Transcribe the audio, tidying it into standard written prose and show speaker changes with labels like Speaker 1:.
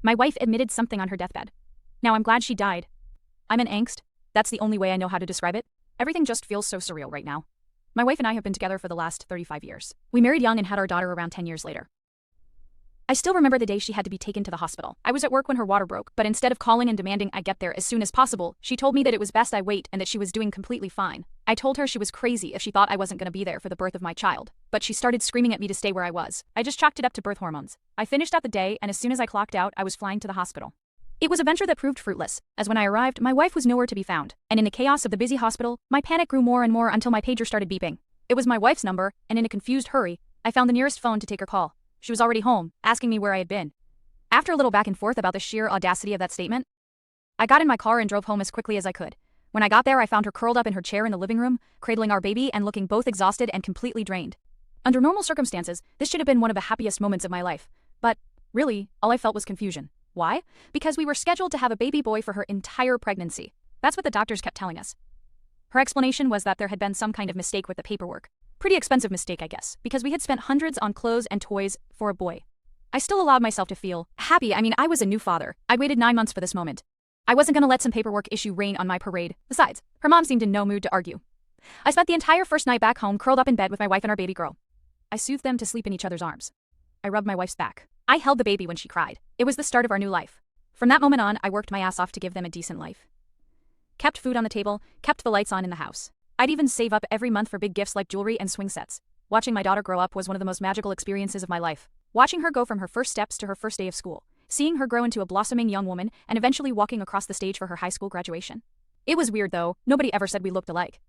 Speaker 1: My wife admitted something on her deathbed. Now I'm glad she died. I'm in angst. That's the only way I know how to describe it. Everything just feels so surreal right now. My wife and I have been together for the last 35 years. We married young and had our daughter around 10 years later. I still remember the day she had to be taken to the hospital. I was at work when her water broke, but instead of calling and demanding I get there as soon as possible, she told me that it was best I wait and that she was doing completely fine. I told her she was crazy if she thought I wasn't going to be there for the birth of my child, but she started screaming at me to stay where I was. I just chalked it up to birth hormones. I finished out the day, and as soon as I clocked out, I was flying to the hospital. It was a venture that proved fruitless, as when I arrived, my wife was nowhere to be found, and in the chaos of the busy hospital, my panic grew more and more until my pager started beeping. It was my wife's number, and in a confused hurry, I found the nearest phone to take her call. She was already home, asking me where I had been. After a little back and forth about the sheer audacity of that statement, I got in my car and drove home as quickly as I could. When I got there, I found her curled up in her chair in the living room, cradling our baby and looking both exhausted and completely drained. Under normal circumstances, this should have been one of the happiest moments of my life. But, really, all I felt was confusion. Why? Because we were scheduled to have a baby boy for her entire pregnancy. That's what the doctors kept telling us. Her explanation was that there had been some kind of mistake with the paperwork. Pretty expensive mistake, I guess, because we had spent hundreds on clothes and toys for a boy. I still allowed myself to feel happy. I was a new father. I'd waited 9 months for this moment. I wasn't going to let some paperwork issue rain on my parade. Besides, her mom seemed in no mood to argue. I spent the entire first night back home curled up in bed with my wife and our baby girl. I soothed them to sleep in each other's arms. I rubbed my wife's back. I held the baby when she cried. It was the start of our new life. From that moment on, I worked my ass off to give them a decent life. Kept food on the table, kept the lights on in the house. I'd even save up every month for big gifts like jewelry and swing sets. Watching my daughter grow up was one of the most magical experiences of my life. Watching her go from her first steps to her first day of school, seeing her grow into a blossoming young woman, and eventually walking across the stage for her high school graduation. It was weird though, nobody ever said we looked alike.